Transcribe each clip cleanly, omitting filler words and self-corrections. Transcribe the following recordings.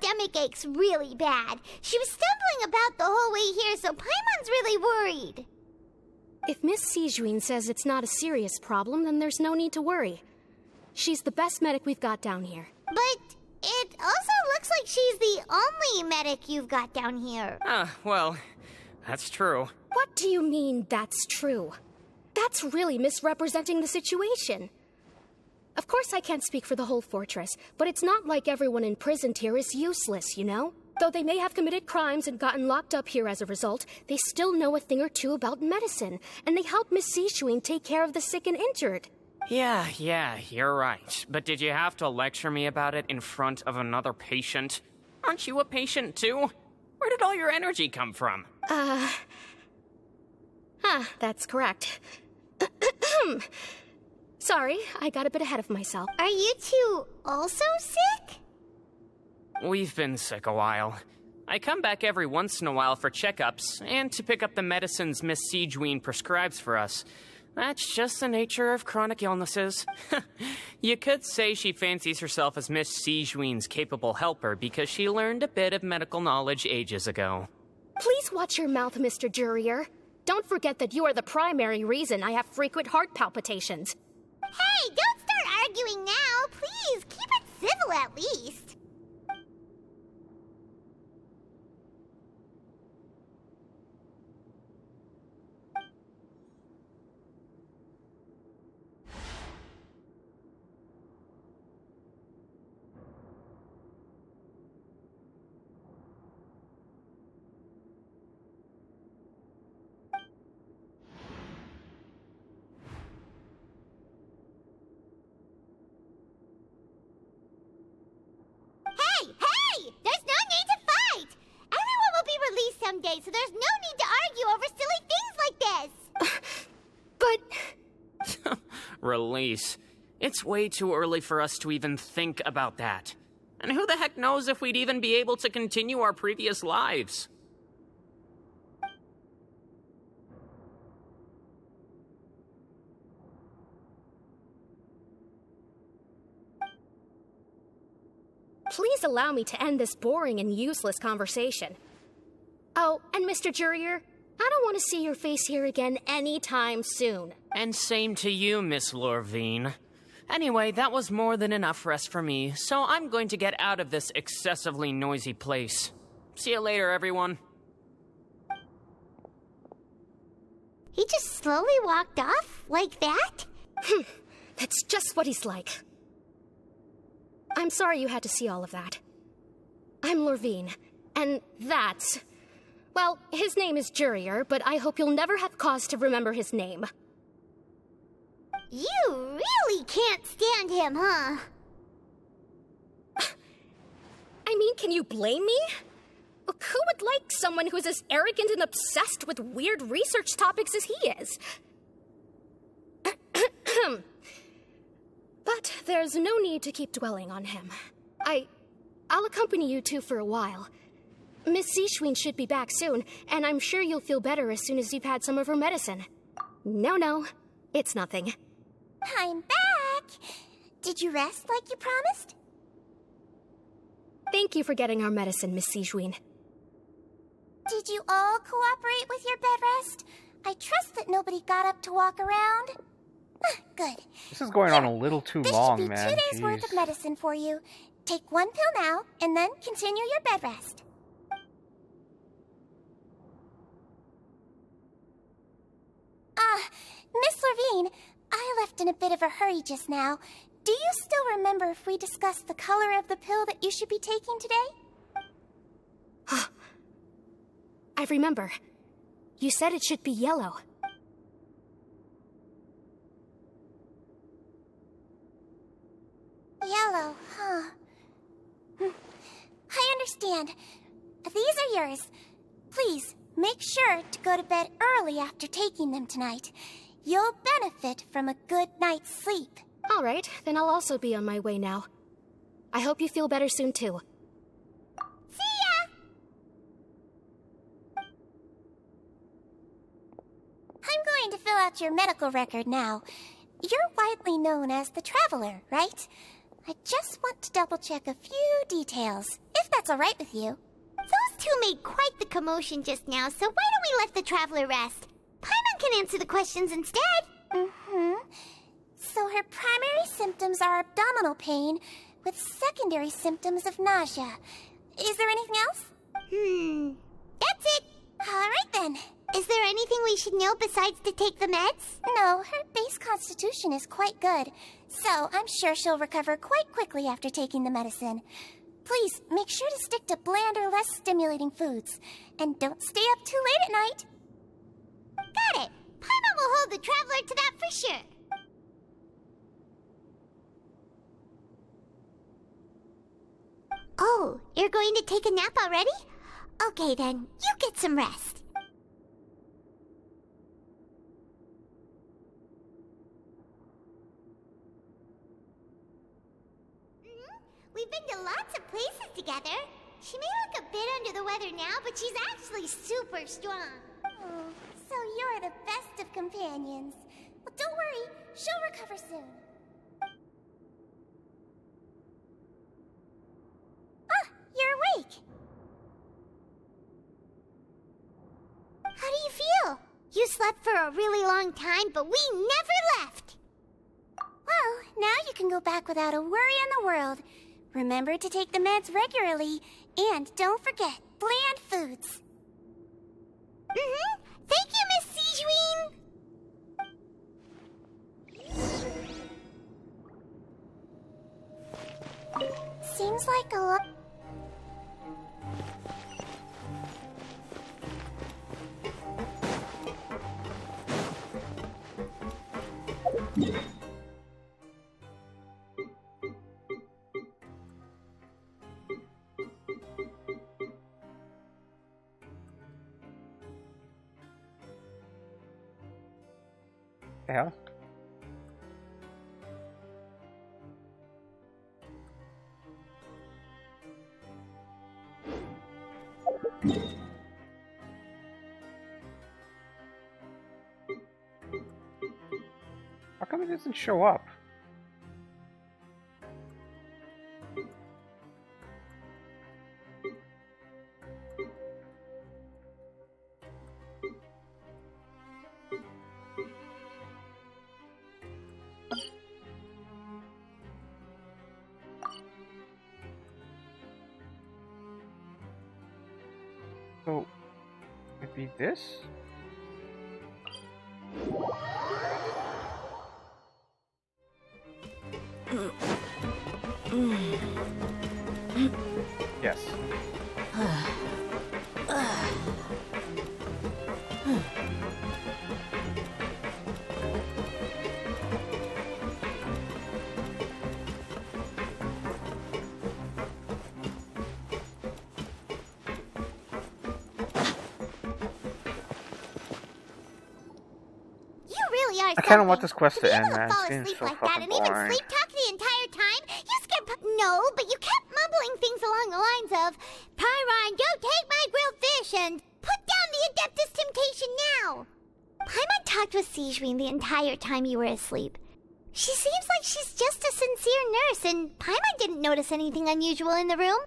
stomach aches really bad. She was stumbling about the whole way here, so Paimon's really worried. If Miss Sijuin says it's not a serious problem, then there's no need to worry. She's the best medic we've got down here. But it also looks like she's the only medic you've got down here. Well, that's true. What do you mean, that's true? That's really misrepresenting the situation. Of course I can't speak for the whole fortress, but it's not like everyone imprisoned here is useless, you know? Though they may have committed crimes and gotten locked up here as a result, they still know a thing or two about medicine, and they help Miss Sijuin take care of the sick and injured. Yeah, you're right. But did you have to lecture me about it in front of another patient? Aren't you a patient too? Where did all your energy come from? That's correct. Sorry, I got a bit ahead of myself. Are you two also sick? We've been sick a while. I come back every once in a while for checkups, and to pick up the medicines Miss Sijuin prescribes for us. That's just the nature of chronic illnesses. You could say she fancies herself as Miss Sijuin's capable helper because she learned a bit of medical knowledge ages ago. Please watch your mouth, Mr. Jurier. Don't forget that you are the primary reason I have frequent heart palpitations. Hey, don't start arguing now. Please, keep it civil at least. Someday, so there's no need to argue over silly things like this. But... Release. It's way too early for us to even think about that. And who the heck knows if we'd even be able to continue our previous lives? Please allow me to end this boring and useless conversation. Oh, and Mr. Jurier, I don't want to see your face here again anytime soon. And same to you, Miss Lorvine. Anyway, that was more than enough rest for me, so I'm going to get out of this excessively noisy place. See you later, everyone. He just slowly walked off like that? That's just what he's like. I'm sorry you had to see all of that. I'm Lorvine, and that's... Well, his name is Jurier, but I hope you'll never have cause to remember his name. You really can't stand him, huh? I mean, can you blame me? Who would like someone who's as arrogant and obsessed with weird research topics as he is? But there's no need to keep dwelling on him. I'll accompany you two for a while. Miss Sijuin should be back soon, and I'm sure you'll feel better as soon as you've had some of her medicine. No, it's nothing. I'm back! Did you rest like you promised? Thank you for getting our medicine, Miss Sijuin. Did you all cooperate with your bed rest? I trust that nobody got up to walk around. Good. This is going on a little too long, man. This should be 2 days worth of medicine for you. Take 1 pill now, and then continue your bed rest. Miss Lorvine, I left in a bit of a hurry just now. Do you still remember if we discussed the color of the pill that you should be taking today? I remember. You said it should be yellow. Yellow, huh? I understand. These are yours. Please, make sure to go to bed early after taking them tonight. You'll benefit from a good night's sleep. All right, then I'll also be on my way now. I hope you feel better soon, too. See ya! I'm going to fill out your medical record now. You're widely known as the Traveler, right? I just want to double-check a few details, if that's all right with you. Those two made quite the commotion just now, so why don't we let the traveler rest? Paimon can answer the questions instead. So her primary symptoms are abdominal pain, with secondary symptoms of nausea. Is there anything else? That's it. All right then. Is there anything we should know besides to take the meds? No, her base constitution is quite good, so I'm sure she'll recover quite quickly after taking the medicine. Please, make sure to stick to bland or less stimulating foods, and don't stay up too late at night. Got it. Paimon will hold the traveler to that for sure. Oh, you're going to take a nap already? Okay then, you get some rest. We've been to lots of places together. She may look a bit under the weather now, but she's actually super strong. Oh, so you're the best of companions. Well, don't worry, she'll recover soon. Ah, you're awake. How do you feel? You slept for a really long time, but we never left. Well, now you can go back without a worry in the world. Remember to take the meds regularly, and don't forget, bland foods. Thank you, Miss Sijuin. Seems like a lot. Yeah. How come it doesn't show up? So, it'd be this? Yes. I kind of want this quest to end, man. It seems so fucking boring. Sleep talk the entire time? You scared No, but you kept mumbling things along the lines of, Pyron, don't take my grilled fish, and put down the Adeptus Temptation now. Paimon talked with Sijuin the entire time you were asleep. She seems like she's just a sincere nurse, and Paimon didn't notice anything unusual in the room.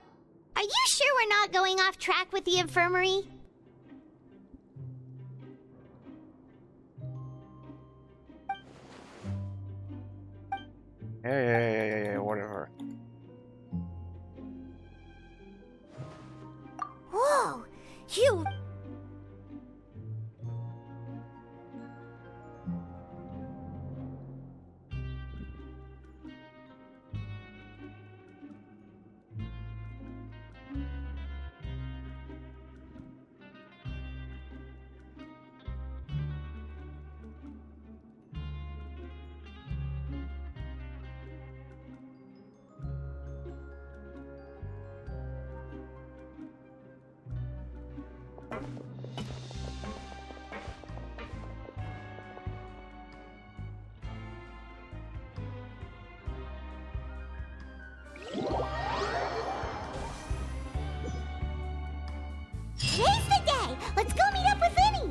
Are you sure we're not going off track with the infirmary? Yeah, whatever. Whoa, you... Today's the day! Let's go meet up with Vinny!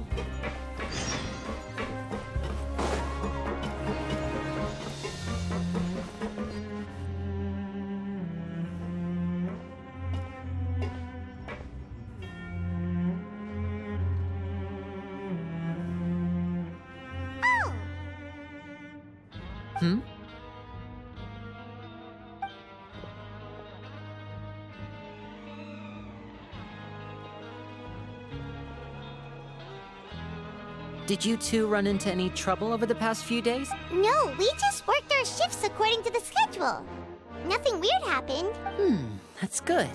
Hmm? Did you two run into any trouble over the past few days? No, we just worked our shifts according to the schedule. Nothing weird happened. That's good.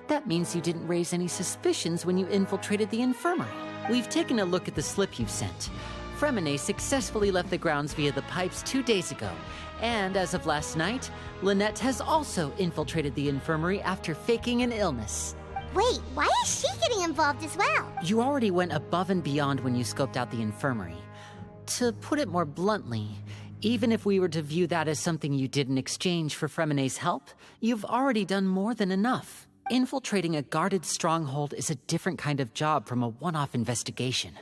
That means you didn't raise any suspicions when you infiltrated the infirmary. We've taken a look at the slip you've sent. Fremine successfully left the grounds via the pipes 2 days ago. And as of last night, Lynette has also infiltrated the infirmary after faking an illness. Wait, why is she getting involved as well? You already went above and beyond when you scoped out the infirmary. To put it more bluntly, even if we were to view that as something you did in exchange for Fremine's help, you've already done more than enough. Infiltrating a guarded stronghold is a different kind of job from a one-off investigation.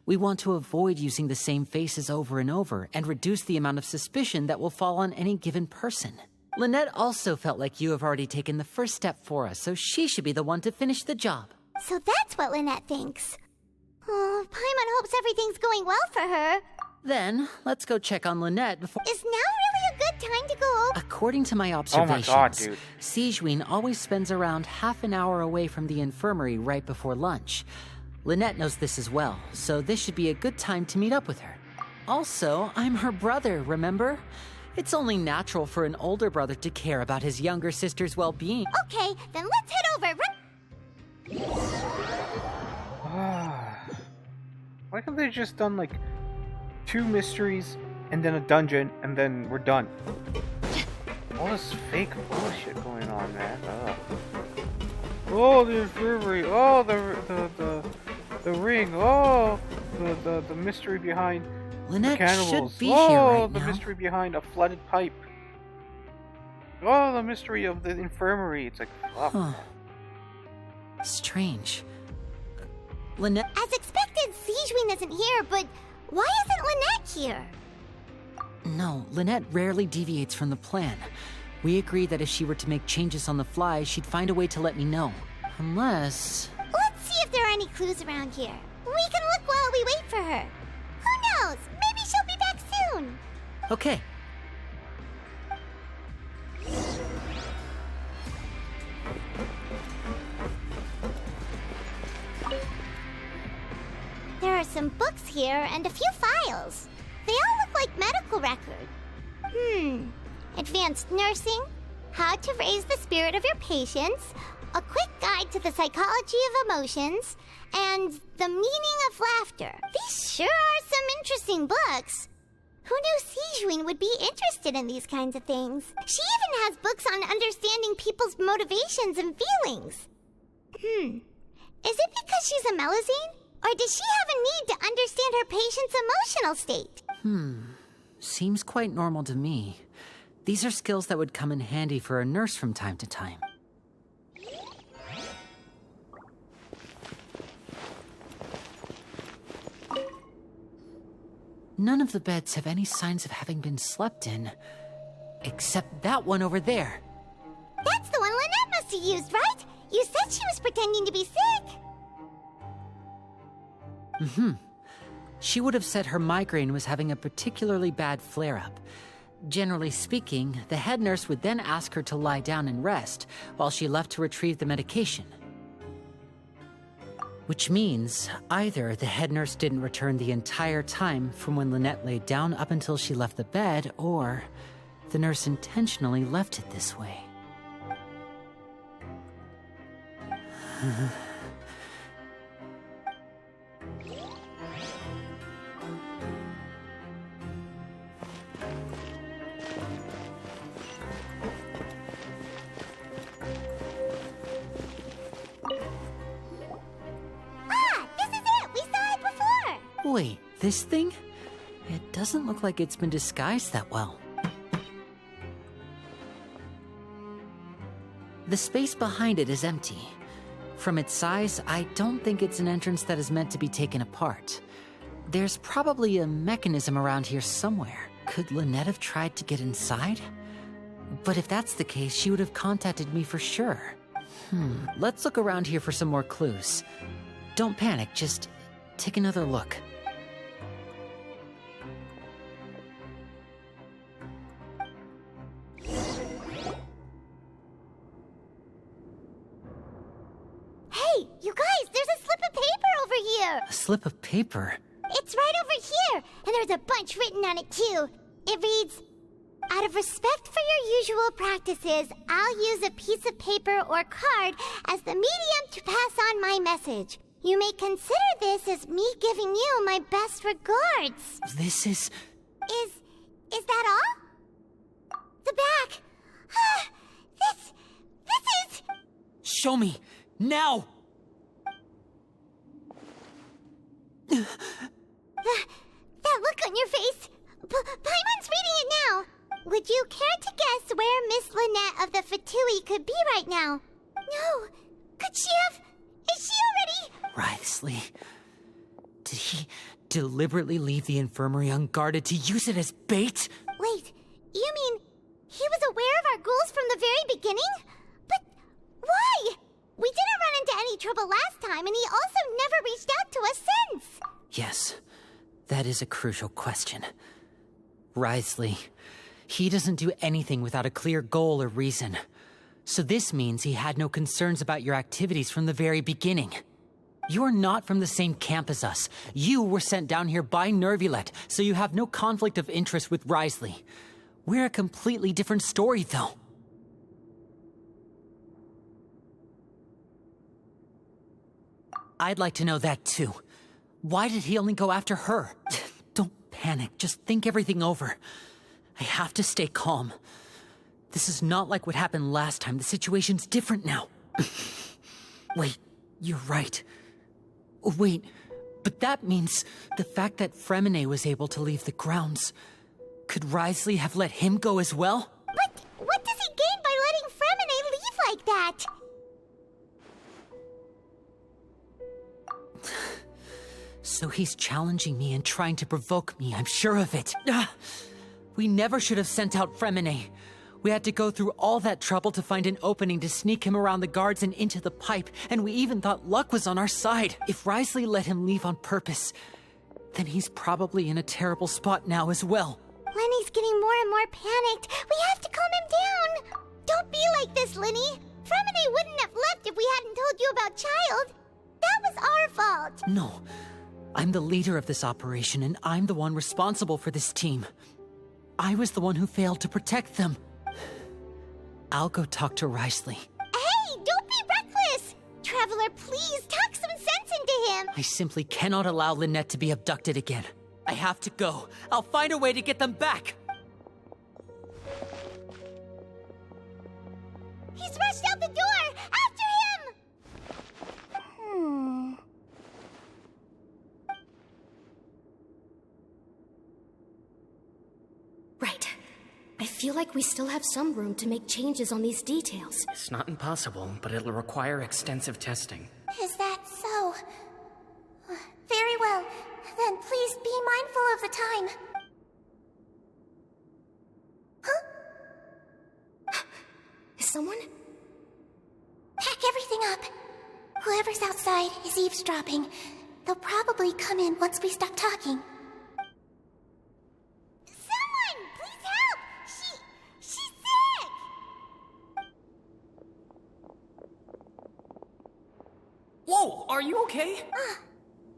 We want to avoid using the same faces over and over and reduce the amount of suspicion that will fall on any given person. Lynette also felt like you have already taken the first step for us, so she should be the one to finish the job. So that's what Lynette thinks. Oh, Paimon hopes everything's going well for her. Then, let's go check on Lynette before— Is now really a good time to go over? According to my observations, dude. Sigewinne always spends around half an hour away from the infirmary right before lunch. Lynette knows this as well, so this should be a good time to meet up with her. Also, I'm her brother, remember? It's only natural for an older brother to care about his younger sister's well-being. Okay, then let's head over. Why can't they just done like 2 mysteries and then a dungeon and then we're done? All this fake bullshit going on, man. Ugh. Oh, the infirmary. Oh, the ring. Oh, the mystery behind Lynette the cannibals. should be here right the now. mystery behind a flooded pipe. Oh, the mystery of the infirmary. It's like, fuck. Huh. Strange. Lynette— As expected, Sigewinne isn't here, but why isn't Lynette here? No, Lynette rarely deviates from the plan. We agreed that if she were to make changes on the fly, she'd find a way to let me know. Unless— Let's see if there are any clues around here. We can look while we wait for her. Who knows? Maybe she'll be back soon. Okay. There are some books here and a few files. They all look like medical records. Advanced nursing, how to raise the spirit of your patients, a quick guide to the psychology of emotions, and the meaning of laughter. These sure are some interesting books. Who knew Sigewinne would be interested in these kinds of things? She even has books on understanding people's motivations and feelings. Is it because she's a Melusine? Or does she have a need to understand her patient's emotional state? Seems quite normal to me. These are skills that would come in handy for a nurse from time to time. None of the beds have any signs of having been slept in, except that one over there. That's the one Lynette must have used, right? You said she was pretending to be sick. She would have said her migraine was having a particularly bad flare-up. Generally speaking, the head nurse would then ask her to lie down and rest while she left to retrieve the medication. Which means either the head nurse didn't return the entire time from when Lynette laid down up until she left the bed, or the nurse intentionally left it this way. Wait, this thing? It doesn't look like it's been disguised that well. The space behind it is empty. From its size, I don't think it's an entrance that is meant to be taken apart. There's probably a mechanism around here somewhere. Could Lynette have tried to get inside? But if that's the case, she would have contacted me for sure. Let's look around here for some more clues. Don't panic, just take another look. A slip of paper? It's right over here, and there's a bunch written on it too. It reads, "Out of respect for your usual practices, I'll use a piece of paper or card as the medium to pass on my message. You may consider this as me giving you my best regards." This is... Is that all? The back. This is... Show me! Now! That look on your face. Paimon's reading it now. Would you care to guess where Miss Lynette of the Fatui could be right now? No. Could she have... Is she already... Wriothesley. Did he deliberately leave the infirmary unguarded to use it as bait? Wait, you mean he was aware of our goals from the very beginning? But why? We didn't run into any trouble last time, and he also never reached out to us since. Yes, that is a crucial question. Wriothesley, he doesn't do anything without a clear goal or reason. So this means he had no concerns about your activities from the very beginning. You're not from the same camp as us. You were sent down here by Nervulet, so you have no conflict of interest with Wriothesley. We're a completely different story, though. I'd like to know that, too. Why did he only go after her? Don't panic. Just think everything over. I have to stay calm. This is not like what happened last time. The situation's different now. Wait, you're right. Wait, but that means the fact that Fremine was able to leave the grounds. Could Wriothesley have let him go as well? But what does he gain by letting Fremine leave like that? So he's challenging me and trying to provoke me, I'm sure of it. We never should have sent out Fremine. We had to go through all that trouble to find an opening to sneak him around the guards and into the pipe, and we even thought luck was on our side. If Wriothesley let him leave on purpose, then he's probably in a terrible spot now as well. Lenny's getting more and more panicked. We have to calm him down. Don't be like this, Lenny. Fremine wouldn't have left if we hadn't told you about Child. That was our fault. No. I'm the leader of this operation, and I'm the one responsible for this team. I was the one who failed to protect them. I'll go talk to Wriothesley. Hey, don't be reckless! Traveler, please, talk some sense into him! I simply cannot allow Lynette to be abducted again. I have to go. I'll find a way to get them back! He's rushed out the door! After him! Right. I feel like we still have some room to make changes on these details. It's not impossible, but it'll require extensive testing. Is that so? Very well. Then please be mindful of the time. Huh? Is someone? Pack everything up. Whoever's outside is eavesdropping. They'll probably come in once we stop talking. Someone! Please help! She's sick! Whoa, are you okay?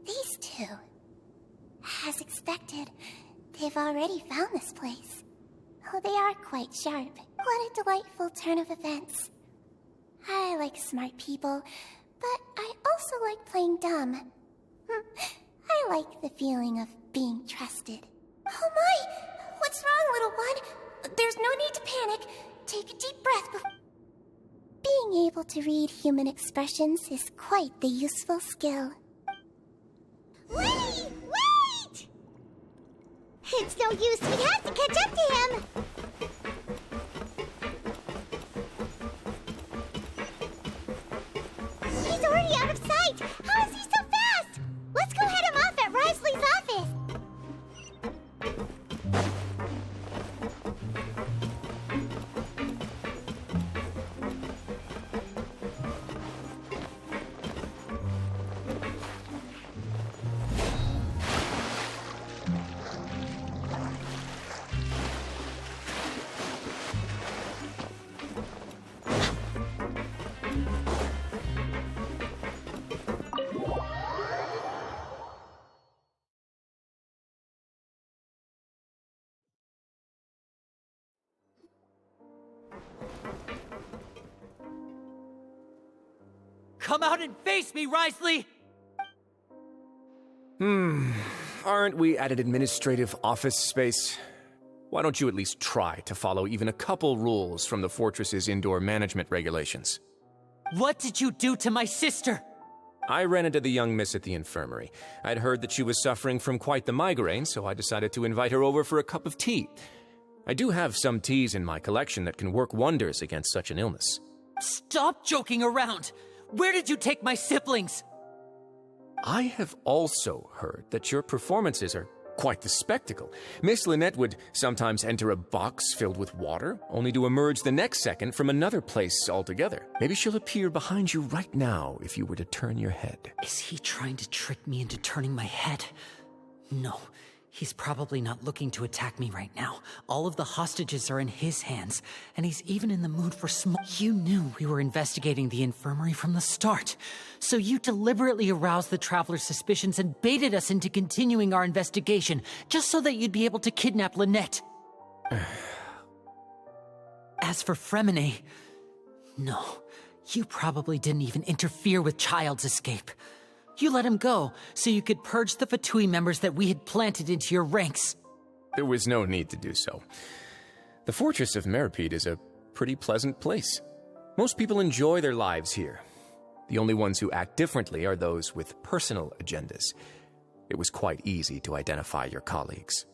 These two. As expected, they've already found this place. Oh, they are quite sharp. What a delightful turn of events. I like smart people, but I also like playing dumb. I like the feeling of being trusted. Oh my! What's wrong, little one? There's no need to panic. Take a deep breath before... Being able to read human expressions is quite the useful skill. Wait! Wait! It's no use. We have to catch up to him. He's already out of sight. How is he so fast? Let's go head him off at Wriothesley's office. come out and face me, Risley! Aren't we at an administrative office space? Why don't you at least try to follow even a couple rules from the fortress's indoor management regulations? What did you do to my sister? I ran into the young miss at the infirmary. I'd heard that she was suffering from quite the migraine, so I decided to invite her over for a cup of tea. I do have some teas in my collection that can work wonders against such an illness. Stop joking around! Where did you take my siblings? I have also heard that your performances are quite the spectacle. Miss Lynette would sometimes enter a box filled with water, only to emerge the next second from another place altogether. Maybe she'll appear behind you right now if you were to turn your head. Is he trying to trick me into turning my head? No, he's probably not looking to attack me right now. All of the hostages are in his hands, and he's even in the mood for small— You knew we were investigating the infirmary from the start, so you deliberately aroused the Traveler's suspicions and baited us into continuing our investigation, just so that you'd be able to kidnap Lynette. As for Fremine, no, you probably didn't even interfere with Child's escape. You let him go, so you could purge the Fatui members that we had planted into your ranks. There was no need to do so. The Fortress of Meripede is a pretty pleasant place. Most people enjoy their lives here. The only ones who act differently are those with personal agendas. It was quite easy to identify your colleagues.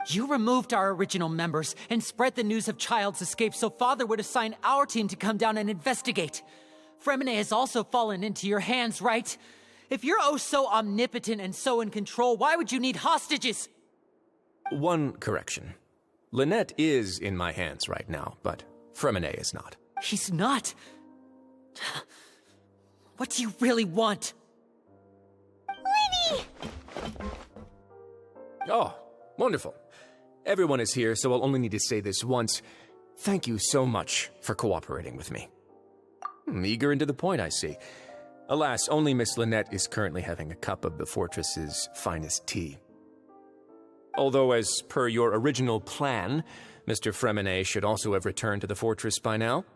You removed our original members and spread the news of Child's escape so Father would assign our team to come down and investigate. Fremine has also fallen into your hands, right? If you're oh so omnipotent and so in control, why would you need hostages? One correction. Lynette is in my hands right now, but Fremine is not. He's not? What do you really want? Lenny! Oh, wonderful. Everyone is here, so I'll only need to say this once. Thank you so much for cooperating with me. Eager and to the point, I see. Alas, only Miss Lynette is currently having a cup of the fortress's finest tea. Although, as per your original plan, Mr. Fremine should also have returned to the fortress by now.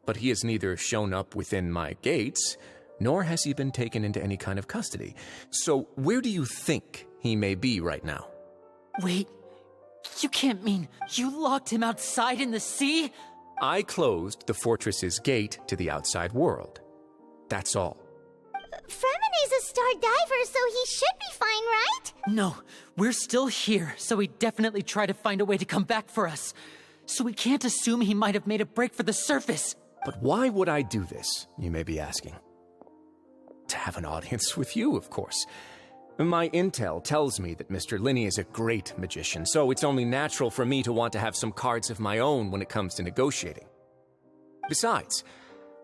But he has neither shown up within my gates, nor has he been taken into any kind of custody. So where do you think he may be right now? Wait, you can't mean you locked him outside in the sea? I closed the fortress's gate to the outside world. That's all. Fremine's a star diver, so he should be fine, right? No, we're still here, so he definitely tried to find a way to come back for us. So we can't assume he might have made a break for the surface. But why would I do this, you may be asking? To have an audience with you, of course. My intel tells me that Mr. Linney is a great magician, so it's only natural for me to want to have some cards of my own when it comes to negotiating. Besides,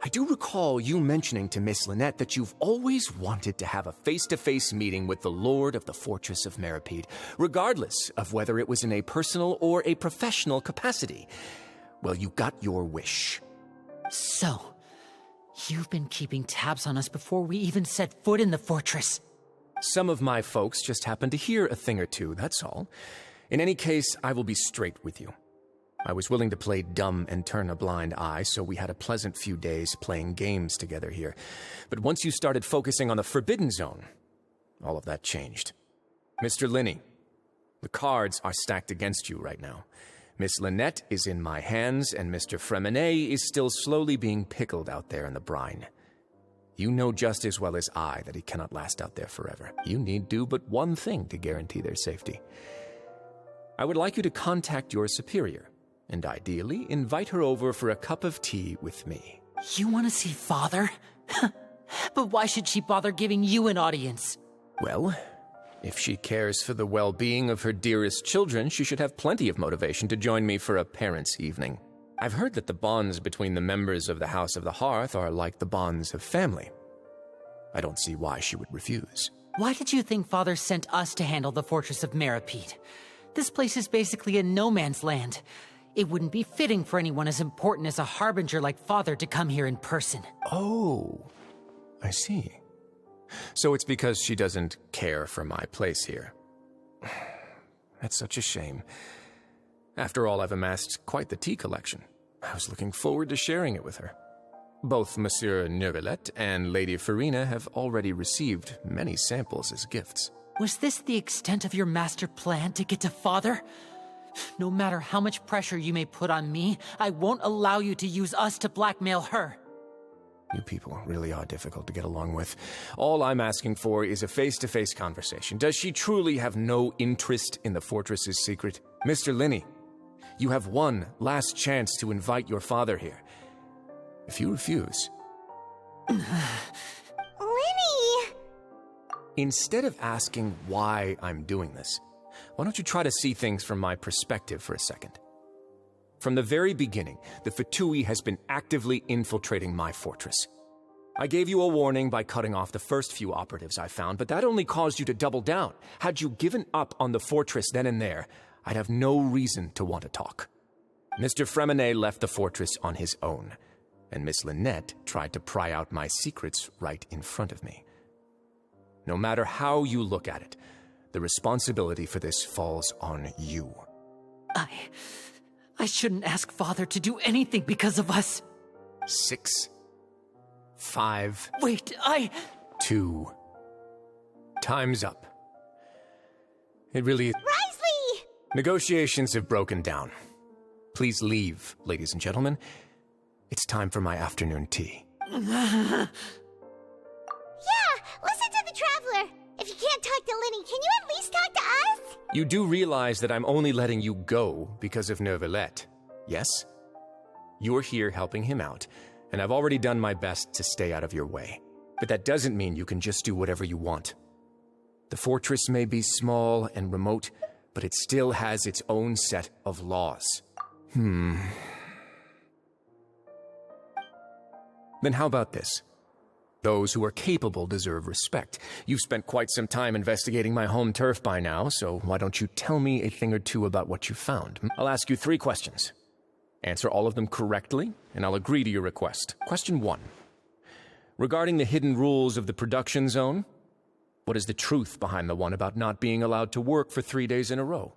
I do recall you mentioning to Miss Lynette that you've always wanted to have a face-to-face meeting with the Lord of the Fortress of Meripede, regardless of whether it was in a personal or a professional capacity. Well, you got your wish. So, you've been keeping tabs on us before we even set foot in the fortress. Some of my folks just happened to hear a thing or two, that's all. In any case, I will be straight with you. I was willing to play dumb and turn a blind eye, so we had a pleasant few days playing games together here. But once you started focusing on the Forbidden Zone, all of that changed. Mr. Linney, the cards are stacked against you right now. Miss Lynette is in my hands, and Mr. Fremine is still slowly being pickled out there in the brine. You know just as well as I that he cannot last out there forever. You need do but one thing to guarantee their safety. I would like you to contact your superior, and ideally invite her over for a cup of tea with me. You want to see Father? But why should she bother giving you an audience? Well, if she cares for the well-being of her dearest children, she should have plenty of motivation to join me for a parents' evening. I've heard that the bonds between the members of the House of the Hearth are like the bonds of family. I don't see why she would refuse. Why did you think Father sent us to handle the Fortress of Meripede? This place is basically a no-man's land. It wouldn't be fitting for anyone as important as a harbinger like Father to come here in person. Oh, I see. So it's because she doesn't care for my place here. That's such a shame. After all, I've amassed quite the tea collection. I was looking forward to sharing it with her. Both Monsieur Neuvillette and Lady Farina have already received many samples as gifts. Was this the extent of your master plan to get to Father? No matter how much pressure you may put on me, I won't allow you to use us to blackmail her. You people really are difficult to get along with. All I'm asking for is a face-to-face conversation. Does she truly have no interest in the fortress's secret? Mr. Linney, you have one last chance to invite your father here. If you refuse... Linny! Instead of asking why I'm doing this, why don't you try to see things from my perspective for a second? From the very beginning, the Fatui has been actively infiltrating my fortress. I gave you a warning by cutting off the first few operatives I found, but that only caused you to double down. Had you given up on the fortress then and there, I'd have no reason to want to talk. Mr. Fremenet left the fortress on his own, and Miss Lynette tried to pry out my secrets right in front of me. No matter how you look at it, the responsibility for this falls on you. I shouldn't ask Father to do anything because of us. 6, 5... Wait, 2... Time's up. It really... Risley! Negotiations have broken down. Please leave, ladies and gentlemen. It's time for my afternoon tea. Yeah, listen to the Traveler. If you can't talk to Linny, can you at least talk to us? You do realize that I'm only letting you go because of Neuvillette, yes? You're here helping him out, and I've already done my best to stay out of your way. But that doesn't mean you can just do whatever you want. The fortress may be small and remote, but it still has its own set of laws. Then how about this? Those who are capable deserve respect. You've spent quite some time investigating my home turf by now, so why don't you tell me a thing or two about what you found? I'll ask you 3 questions. Answer all of them correctly, and I'll agree to your request. Question 1. Regarding the hidden rules of the production zone, what is the truth behind the one about not being allowed to work for 3 days in a row?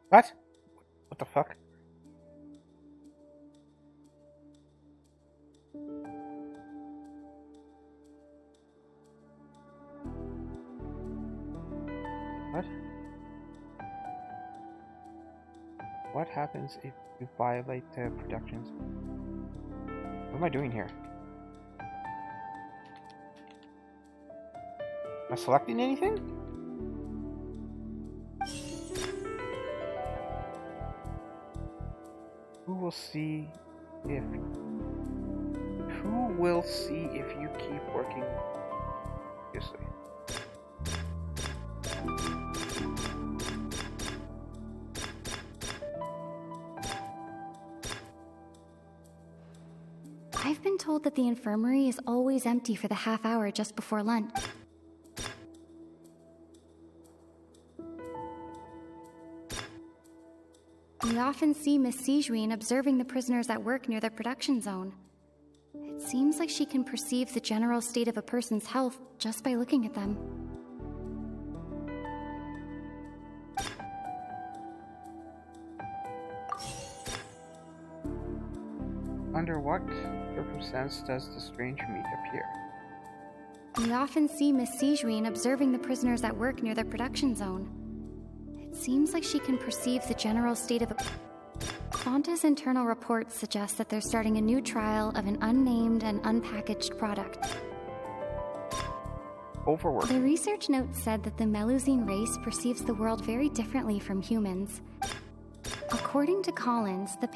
What? What the fuck? What? What happens if you violate the productions? What am I doing here? Am I selecting anything? Who will see if you keep working seriously? I've been told that the infirmary is always empty for the half hour just before lunch. We often see Miss Sijuin observing the prisoners at work near the production zone. It seems like she can perceive the general state of a person's health just by looking at them. Under what circumstance does the strange meat appear? We often see Miss Sijuin observing the prisoners at work near the production zone. It seems like she can perceive the general state of a... Quanta's internal reports suggest that they're starting a new trial of an unnamed and unpackaged product. Overwork. The research note said that the Melusine race perceives the world very differently from humans. According to Collins, the